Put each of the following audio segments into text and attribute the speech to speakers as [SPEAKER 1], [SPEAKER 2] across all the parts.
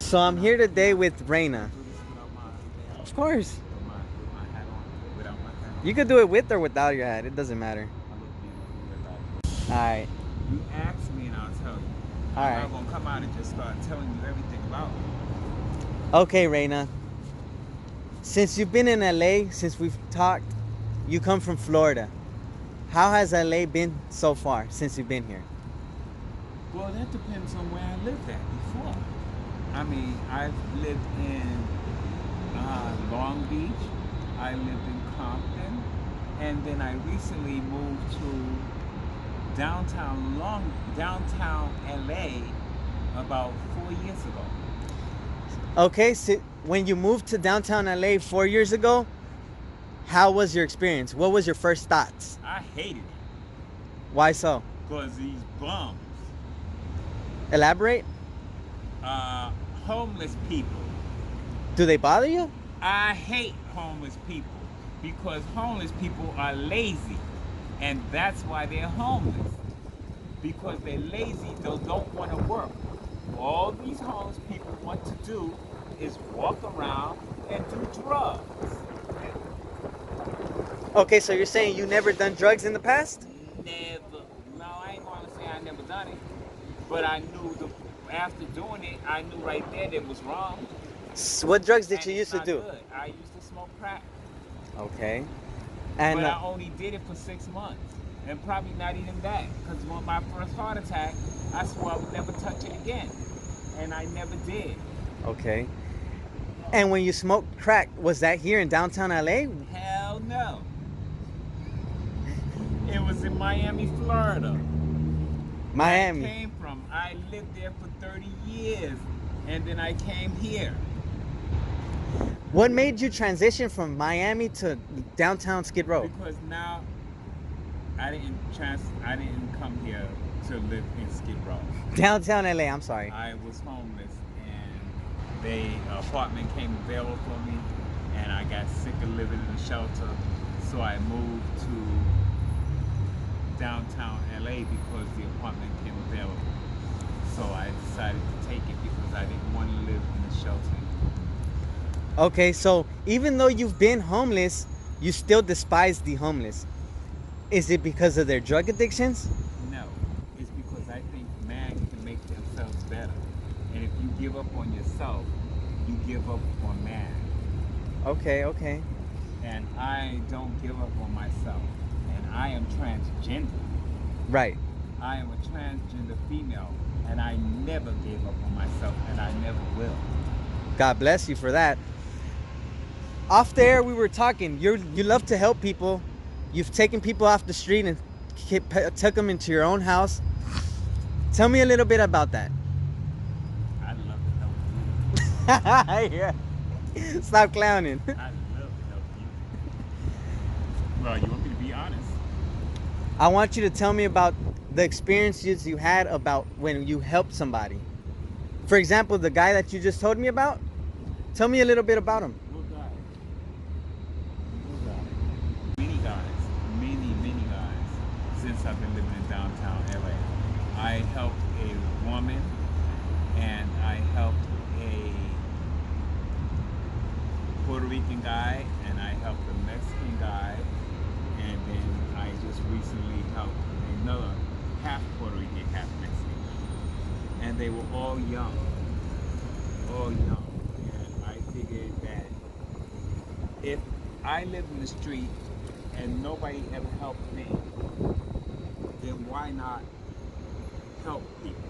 [SPEAKER 1] So I'm here today with Reyna.
[SPEAKER 2] Do this without my
[SPEAKER 1] Of course.
[SPEAKER 2] with my hat on, without my hat
[SPEAKER 1] You
[SPEAKER 2] on.
[SPEAKER 1] could do it with or without your hat. It doesn't matter.
[SPEAKER 2] I look beautiful without it.
[SPEAKER 1] Alright.
[SPEAKER 2] You ask me and I'll tell you. I'm
[SPEAKER 1] Alright.
[SPEAKER 2] not gonna come out and just start telling you everything about me.
[SPEAKER 1] Okay, Reyna. Since you've been in LA, since we've talked, you come from Florida. How has LA been so far since you've been here?
[SPEAKER 2] Well, that depends on where I lived at before. I mean, I've lived in Long Beach. I lived in Compton, and then I recently moved to downtown LA about 4 years ago.
[SPEAKER 1] Okay, so when you moved to downtown LA 4 years ago, how was your experience? What was your first thoughts?
[SPEAKER 2] I hated it
[SPEAKER 1] Why so?
[SPEAKER 2] because these bums,
[SPEAKER 1] Elaborate?
[SPEAKER 2] uh, homeless people.
[SPEAKER 1] Do they bother you?
[SPEAKER 2] I hate homeless people because homeless people are lazy, and that's why they're homeless. Because they're lazy, they don't want to work. All these homeless people want to do is walk around and do drugs.
[SPEAKER 1] Okay, so you're saying you never done drugs in the past?
[SPEAKER 2] Never. No, I ain't going to say I never done it, but I knew after doing it, I knew right there that it was wrong,
[SPEAKER 1] What drugs did
[SPEAKER 2] and
[SPEAKER 1] you
[SPEAKER 2] it's
[SPEAKER 1] used to
[SPEAKER 2] not
[SPEAKER 1] do?
[SPEAKER 2] good. I used to smoke crack,
[SPEAKER 1] Okay. And
[SPEAKER 2] but I only did it for 6 months, and probably not even that, because on my first heart attack, I swore I would never touch it again, and I never did.
[SPEAKER 1] okay. And when you smoked crack, was that here in downtown LA?
[SPEAKER 2] Hell no. It was in Miami, Florida. Where I
[SPEAKER 1] Miami.
[SPEAKER 2] came from. I lived there for 30 years, and then I came here.
[SPEAKER 1] What made you transition from Miami to downtown Skid Row?
[SPEAKER 2] Because now I didn't come here to live in Skid Row.
[SPEAKER 1] Downtown LA, I'm sorry.
[SPEAKER 2] I was homeless, and the apartment came available for me, and I got sick of living in a shelter, so I moved to downtown LA because the apartment came available. So I decided to take it because I didn't want to live in a shelter.
[SPEAKER 1] Okay, so even though you've been homeless, you still despise the homeless. Is it because of their drug addictions?
[SPEAKER 2] No, it's because I think man can make themselves better. And if you give up on yourself, you give up on man.
[SPEAKER 1] Okay, okay.
[SPEAKER 2] And I don't give up on myself. And I am transgender.
[SPEAKER 1] Right.
[SPEAKER 2] I am a transgender female. And I never gave up on myself, and I never will.
[SPEAKER 1] God bless you for that. Off the air, we were talking. You love to help people. You've taken people off the street and took them into your own house. Tell me a little bit about that.
[SPEAKER 2] I love to help you.
[SPEAKER 1] Yeah. Stop clowning.
[SPEAKER 2] I love to help you. Well, you want me to be honest?
[SPEAKER 1] I want you to tell me about the experiences you had about when you helped somebody. For example, the guy that you just told me about. Tell me a little bit about him.
[SPEAKER 2] What guy? What guy? Many guys, many guys, since I've been living in downtown LA. I helped a woman, and I helped a Puerto Rican guy, and I helped a Mexican guy, and then I just recently helped another half Puerto Rican, half Mexican. And they were all young. All young. And I figured that if I lived in the street and nobody ever helped me, then why not help people?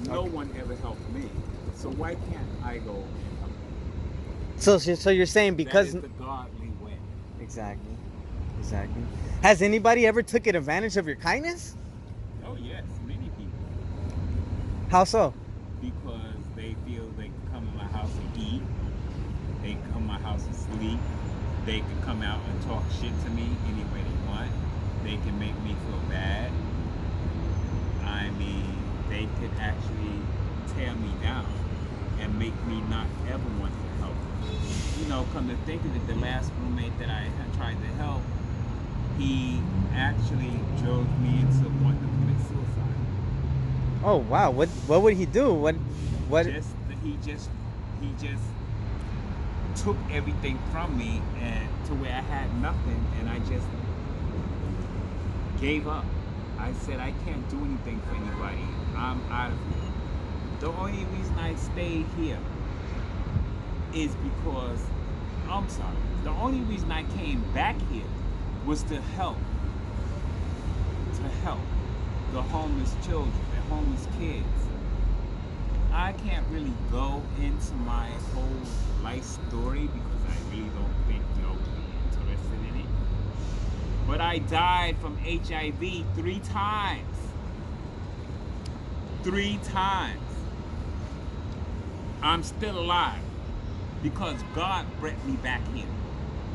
[SPEAKER 2] No one ever helped me. So why can't I go and help them?
[SPEAKER 1] So you're saying because
[SPEAKER 2] that is the godly way.
[SPEAKER 1] exactly, exactly. Has anybody ever taken advantage of your kindness?
[SPEAKER 2] Oh yes, many people.
[SPEAKER 1] How so?
[SPEAKER 2] Because they feel they can come to my house and eat. They can come to my house and sleep. They can come out and talk shit to me any way they want. They can make me feel bad. I mean, they could actually tear me down and make me not ever want to help. You know, come to think of it, the last roommate that I had tried to help, he actually drove me into wanting to commit suicide.
[SPEAKER 1] Oh wow, what would he do? What? What?
[SPEAKER 2] He just took everything from me and to where I had nothing, and I just gave up. I said I can't do anything for anybody. I'm out of here. The only reason I stayed here is because I'm sorry. The only reason I came back here was to help the homeless children, the homeless kids. I can't really go into my whole life story because I really don't think you'll be interested in it. But I died from HIV 3 times. 3 times. I'm still alive because God brought me back here.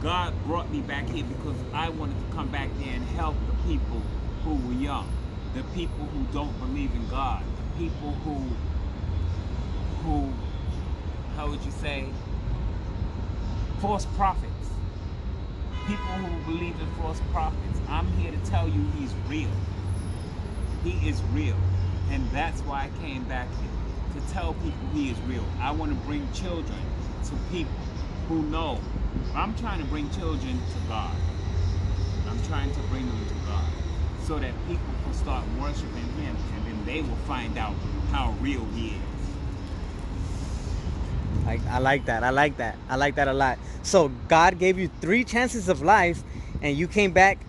[SPEAKER 2] God brought me back here because I wanted to come back there and help the people who were young, the people who don't believe in God, the people who how would you say, false prophets, people who believe in false prophets. I'm here to tell you he's real. He is real, and that's why I came back here, to tell people he is real. I want to bring children to people who know. I'm trying to bring children to God. I'm trying to bring them to God so that people can start worshiping him, and then they will find out how real he is.
[SPEAKER 1] I like that. I like that. I like that a lot. So God gave you 3 chances of life, and you came back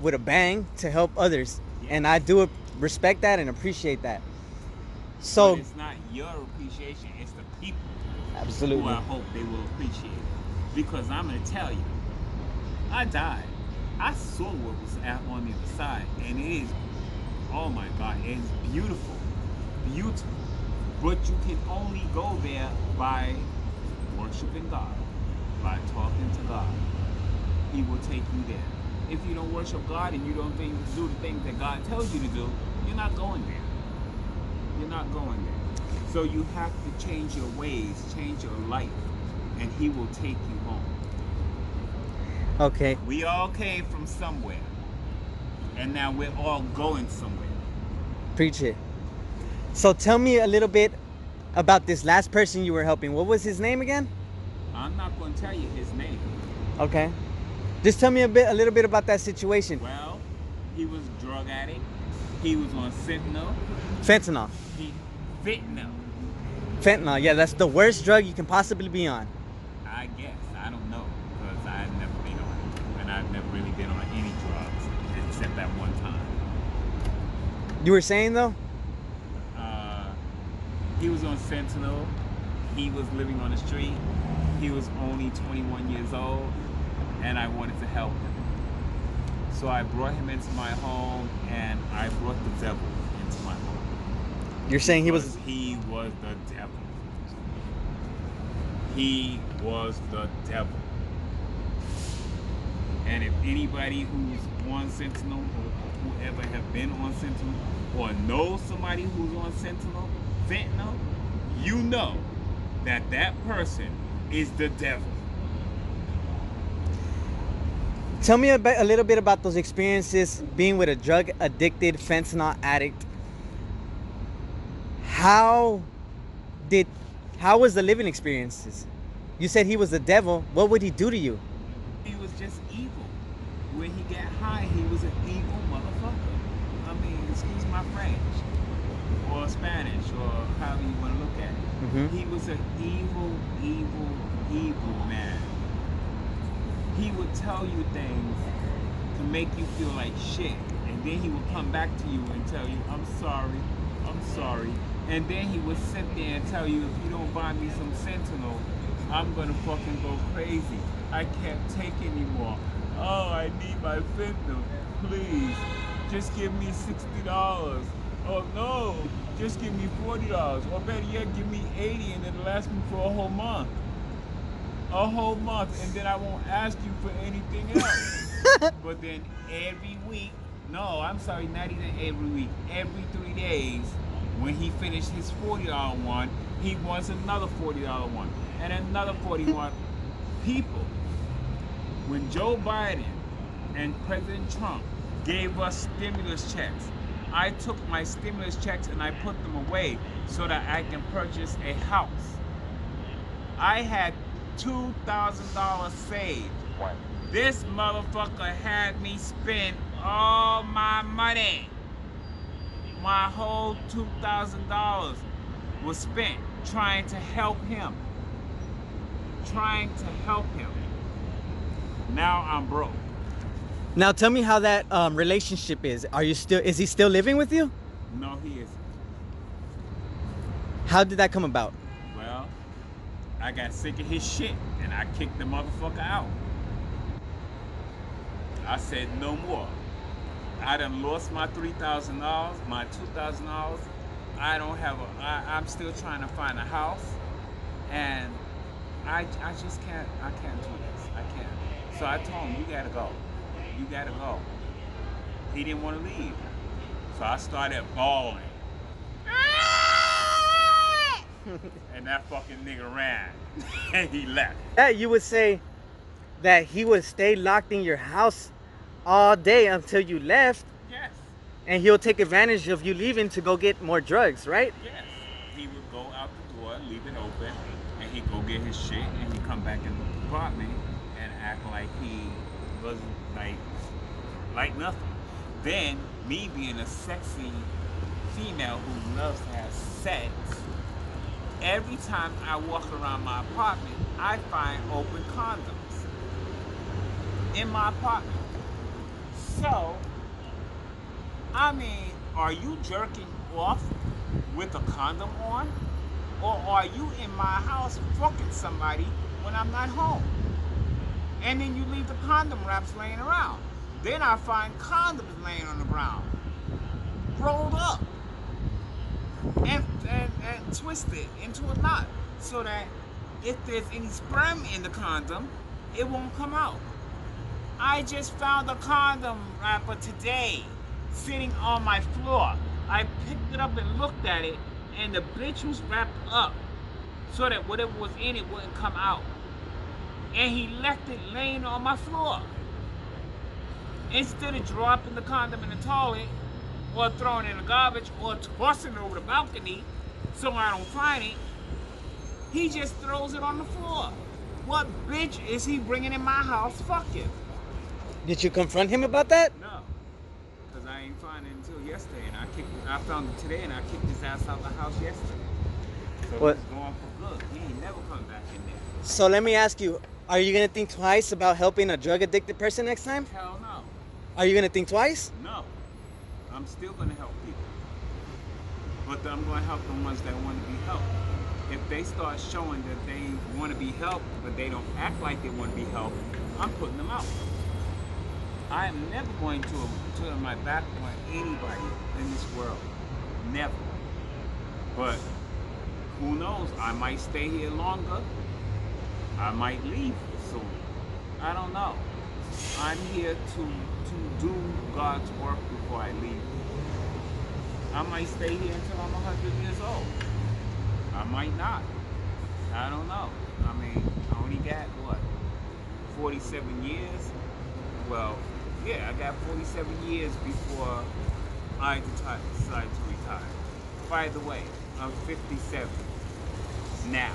[SPEAKER 1] with a bang to help others.
[SPEAKER 2] Yes.
[SPEAKER 1] And I do respect that and appreciate that.
[SPEAKER 2] But
[SPEAKER 1] So
[SPEAKER 2] it's not your appreciation, it's the people who
[SPEAKER 1] absolutely.
[SPEAKER 2] I hope they will appreciate it. Because I'm going to tell you, I died. I saw what was on the other side, and it is, oh my God, it is beautiful. Beautiful. But you can only go there by worshiping God, by talking to God. He will take you there. If you don't worship God and you don't do the things that God tells you to do, you're not going there. You're not going there. So you have to change your ways, change your life, and he will take you home.
[SPEAKER 1] Okay.
[SPEAKER 2] We all came from somewhere, and now we're all going somewhere.
[SPEAKER 1] Preach it. So tell me a little bit about this last person you were helping. What was his name again?
[SPEAKER 2] I'm not going to tell you his name.
[SPEAKER 1] Okay. Just tell me a little bit about that situation.
[SPEAKER 2] Well, he was a drug addict. He was on fentanyl.
[SPEAKER 1] Fentanyl. Fentanyl, yeah, that's the worst drug you can possibly be on.
[SPEAKER 2] I guess. I don't know, because I've never been on it. And I've never really been on any drugs except that one time.
[SPEAKER 1] You were saying, though?
[SPEAKER 2] He was on fentanyl. He was living on the street. He was only 21 years old, and I wanted to help him. So I brought him into my home, and I brought the devil into my home.
[SPEAKER 1] You're saying he was
[SPEAKER 2] the devil. He was the devil. And if anybody who's on fentanyl, or whoever have been on fentanyl, or knows somebody who's on fentanyl, you know that that person is the devil.
[SPEAKER 1] Tell me a little bit about those experiences being with a drug addicted fentanyl addict. How was the living experiences? You said he was the devil. What would he do to you?
[SPEAKER 2] He was just evil. When he got high, he was an evil motherfucker. I mean, excuse my French, or Spanish, or however you want to look at it.
[SPEAKER 1] Mm-hmm.
[SPEAKER 2] He was an evil man. He would tell you things to make you feel like shit, and then he would come back to you and tell you, I'm sorry. And then he would sit there and tell you, if you don't buy me some fentanyl, I'm gonna fucking go crazy. I can't take anymore. Oh, I need my fentanyl. Please, just give me $60. Oh no, just give me $40. Or better yet, give me $80 and it'll last me for a whole month. A whole month, and then I won't ask you for anything else. But then every week, no, I'm sorry, not even every week, every 3 days, when he finished his $40 one, he wants another $40 one, and another $41. People, when Joe Biden and President Trump gave us stimulus checks, I took my stimulus checks and I put them away so that I can purchase a house. I had $2,000 saved. This motherfucker had me spend all my money. My whole $2,000 was spent trying to help him. Trying to help him. Now I'm broke.
[SPEAKER 1] Now tell me how that relationship is. Is he still living with you?
[SPEAKER 2] No, he isn't.
[SPEAKER 1] How did that come about?
[SPEAKER 2] Well, I got sick of his shit and I kicked the motherfucker out. I said no more. I done lost my $3,000, my $2,000. I'm still trying to find a house, and I just can't do this. I can't. So I told him, you gotta go. You gotta go. He didn't want to leave. So I started bawling. And that fucking nigga ran. And he left.
[SPEAKER 1] Yeah, you would say that he would stay locked in your house all day until you left,
[SPEAKER 2] Yes.
[SPEAKER 1] and he'll take advantage of you leaving to go get more drugs, right?
[SPEAKER 2] Yes. He would go out the door, leave it open, and he'd go get his shit, and he'd come back in the apartment and act like he wasn't like nothing. Then, me being a sexy female who loves to have sex, every time I walk around my apartment, I find open condoms in my apartment. So, I mean, are you jerking off with a condom on? Or are you in my house fucking somebody when I'm not home? And then you leave the condom wraps laying around. Then I find condoms laying on the ground, rolled up, and twisted into a knot, so that if there's any sperm in the condom, it won't come out. I just found a condom wrapper today, sitting on my floor. I picked it up and looked at it, and the bitch was wrapped up so that whatever was in it wouldn't come out. And he left it laying on my floor. Instead of dropping the condom in the toilet, or throwing it in the garbage, or tossing it over the balcony so I don't find it, he just throws it on the floor. What bitch is he bringing in my house fucking?
[SPEAKER 1] Did you confront him about that?
[SPEAKER 2] No, because I ain't find it until yesterday, and I found it today, and I kicked his ass out the house yesterday. So
[SPEAKER 1] What?
[SPEAKER 2] he's going for good. He ain't never coming back in there.
[SPEAKER 1] So let me ask you, are you gonna think twice about helping a drug addicted person next time?
[SPEAKER 2] Hell no.
[SPEAKER 1] Are you gonna think twice?
[SPEAKER 2] No. I'm still gonna help people. But I'm gonna help the ones that want to be helped. If they start showing that they want to be helped, but they don't act like they want to be helped, I'm putting them out. I am never going to turn my back on anybody in this world. Never. But who knows? I might stay here longer. I might leave soon. I don't know. I'm here to do God's work before I leave. I might stay here until I'm 100 years old. I might not. I don't know. I mean, I only got, 47 years? Well, yeah, I got 47 years before I decide to retire. By the way, I'm 57 now.